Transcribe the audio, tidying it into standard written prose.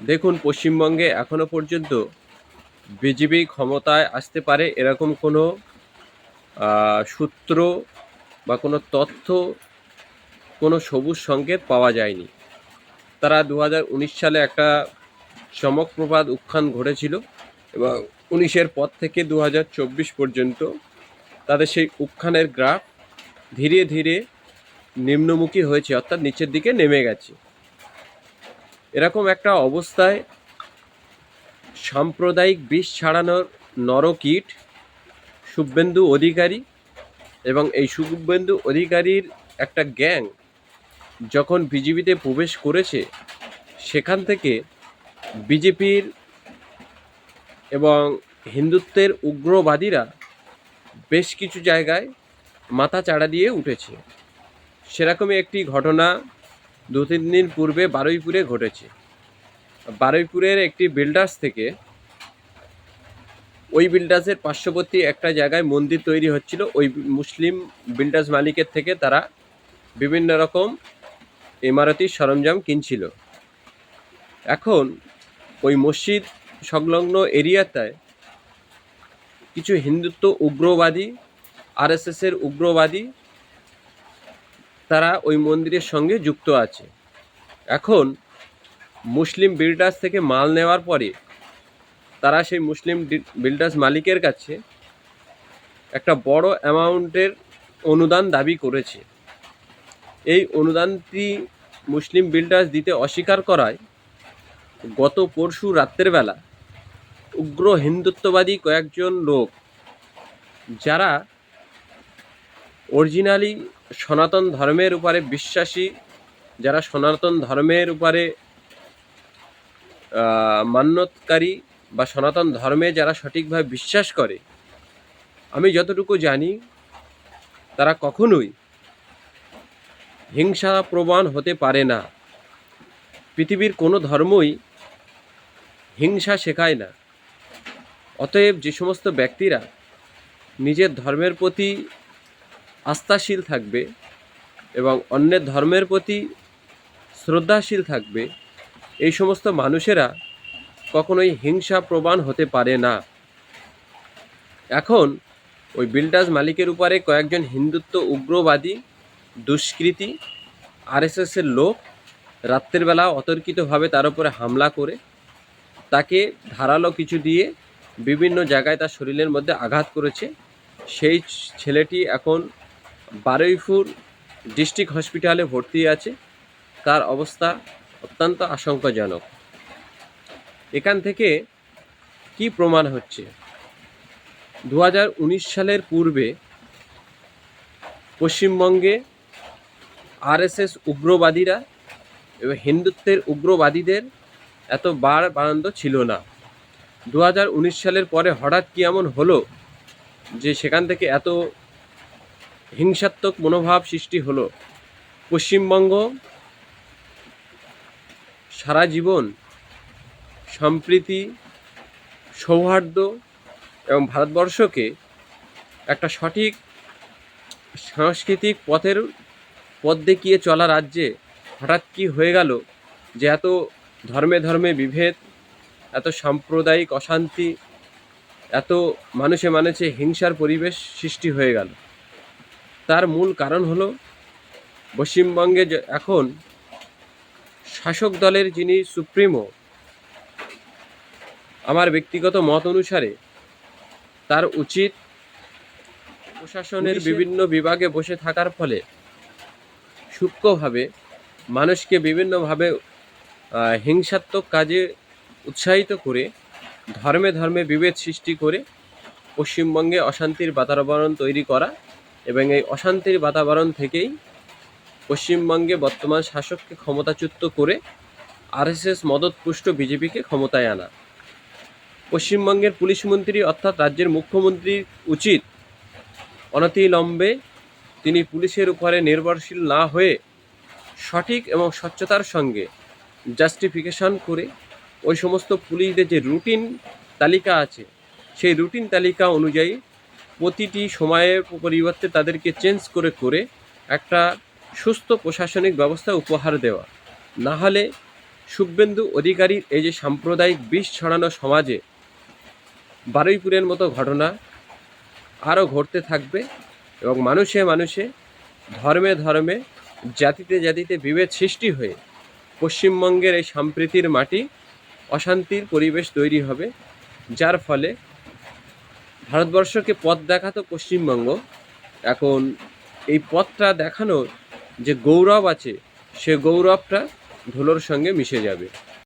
দেখুন, পশ্চিমবঙ্গে এখনো পর্যন্ত বিজেপি ক্ষমতায় আসতে পারে এরকম কোনো সূত্র বা কোনো তথ্য, কোনো সবুজ সংকেত পাওয়া যায়নি। তারা 2019 সালে একটা চমকপ্রদ উত্থান ঘটেছিল এবং 19-এর পর থেকে 2024 পর্যন্ত তাদের সেই উত্থানের গ্রাফ ধীরে ধীরে নিম্নমুখী হয়েছে, অর্থাৎ নিচের দিকে নেমে গেছে। এরকম একটা অবস্থায় সাম্প্রদায়িক বিষ ছাড়ানোর নরকীট শুভেন্দু অধিকারী এবং এই শুভেন্দু অধিকারীর একটা গ্যাং যখন বিজেপিতে প্রবেশ করেছে, সেখান থেকে বিজেপির এবং হিন্দুত্বের উগ্রবাদীরা বেশ কিছু জায়গায় মাথা চাড়া দিয়ে উঠেছে। সেরকমই একটি ঘটনা 2-3 দিন পূর্বে বারুইপুরে ঘটেছে। বারুইপুরের একটি বিল্ডার্স থেকে, ওই বিল্ডার্সের পার্শ্ববর্তী একটা জায়গায় মন্দির তৈরি হচ্ছিল। ওই মুসলিম বিল্ডার্স মালিকের থেকে তারা বিভিন্ন রকম ইমারতি সরঞ্জাম কিনছিল। এখন ওই মসজিদ সংলগ্ন এরিয়াটায় কিছু হিন্দুত্ব উগ্রবাদী, আরএসএসের উগ্রবাদী, তারা ওই মন্দিরের সঙ্গে যুক্ত আছে। এখন মুসলিম বিল্ডার্স থেকে মাল নেওয়ার পরে তারা সেই মুসলিম বিল্ডার্স মালিকের কাছে একটা বড় অ্যামাউন্টের অনুদান দাবি করেছে। এই অনুদানটি মুসলিম বিল্ডার্স দিতে অস্বীকার করায় গত পরশু রাত্রের বেলা উগ্র হিন্দুত্ববাদী কয়েকজন লোক, যারা অরিজিনালি সনাতন ধর্মের উপরে বিশ্বাসী, যারা সনাতন ধর্মের উপরে মান্যতকারী বা সনাতন ধর্মে যারা সঠিকভাবে বিশ্বাস করে, আমি যতটুকু জানি তারা কখনোই হিংসাপ্রবণ হতে পারে না। পৃথিবীর কোনো ধর্মই হিংসা শেখায় না। অতএব যে সমস্ত ব্যক্তিরা নিজের ধর্মের প্রতি আস্থাশীল থাকবে এবং অন্যের ধর্মের প্রতি শ্রদ্ধাশীল থাকবে, এই সমস্ত মানুষেরা কখনোই হিংসাপ্রবণ হতে পারে না। এখন ওই বিল্ডার্স মালিকের উপরে কয়েকজন হিন্দুত্ব উগ্রবাদী দুষ্কৃতী আরএসএসের লোক রাত্রেবেলা অতর্কিতভাবে তার উপরে হামলা করে তাকে ধারালো কিছু দিয়ে বিভিন্ন জায়গায় তার শরীরের মধ্যে আঘাত করেছে। সেই ছেলেটি এখন বারুইপুর ডিস্ট্রিক্ট হসপিটালে ভর্তি আছে। তার অবস্থা অত্যন্ত আশঙ্কাজনক। এখান থেকে কি প্রমাণ হচ্ছে? 2019 সালের পূর্বে পশ্চিমবঙ্গে আরএসএস উগ্রবাদীরা এবং হিন্দুত্বের উগ্রবাদীদের এত বাড়াবাড়ন্ত ছিল না। 2019 সালের পরে হঠাৎ কি এমন হলো যে সেখান থেকে এত হিংসাত্মক মনোভাব সৃষ্টি হলো? পশ্চিমবঙ্গ সারা জীবন সম্প্রীতি, সৌহার্দ্য এবং ভারতবর্ষকে একটা সঠিক সাংস্কৃতিক পথ দেখিয়ে চলা রাজ্যে হঠাৎ কি হয়ে গেল যে এত ধর্মে ধর্মে বিভেদ, এত সাম্প্রদায়িক অশান্তি, এত মানুষে মানুষে হিংসার পরিবেশ সৃষ্টি হয়ে গেল? তার মূল কারণ হলো পশ্চিমবঙ্গে এখন শাসক দলের যিনি সুপ্রিমো, আমার ব্যক্তিগত মত অনুসারে তার উচিত প্রশাসনের বিভিন্ন বিভাগে বসে থাকার ফলে সূক্ষ্মভাবে মানুষকে বিভিন্নভাবে হিংসাত্মক কাজে উৎসাহিত করে, ধর্মে ধর্মে বিভেদ সৃষ্টি করে পশ্চিমবঙ্গে অশান্তির বাতাবরণ তৈরি করা এবং এই অশান্তির বাতাবরণ থেকেই পশ্চিমবঙ্গে বর্তমান শাসককে ক্ষমতাচ্যুত করে আরএসএস মদতপুষ্ট বিজেপিকে ক্ষমতায় আনা। পশ্চিমবঙ্গের পুলিশ মন্ত্রী অর্থাৎ রাজ্যের মুখ্যমন্ত্রীর উচিত অনতিবিলম্বে তিনি পুলিশের উপরে নির্ভরশীল না হয়ে সঠিক এবং স্বচ্ছতার সঙ্গে জাস্টিফিকেশন করে ওই সমস্ত পুলিশদের যে রুটিন তালিকা আছে, সেই রুটিন তালিকা অনুযায়ী প্রতিটি সময়ের পরিবর্তে তাদেরকে চেঞ্জ করে করে একটা সুস্থ প্রশাসনিক ব্যবস্থা উপহার দেওয়া। না হলে শুভেন্দু অধিকারীর এই যে সাম্প্রদায়িক বিষ ছড়ানো সমাজে বারুইপুরের মতো ঘটনা আরও ঘটতে থাকবে এবং মানুষে মানুষে, ধর্মে ধর্মে, জাতিতে জাতিতে বিভেদ সৃষ্টি হয়ে পশ্চিমবঙ্গের এই সম্প্রীতির মাটি অশান্তির পরিবেশ তৈরি হবে, যার ফলে ভারতবর্ষকে পথ দেখাতো পশ্চিমবঙ্গ এখন এই পথটা দেখানোর যে গৌরব আছে সে গৌরবটা ধুলোর সঙ্গে মিশে যাবে।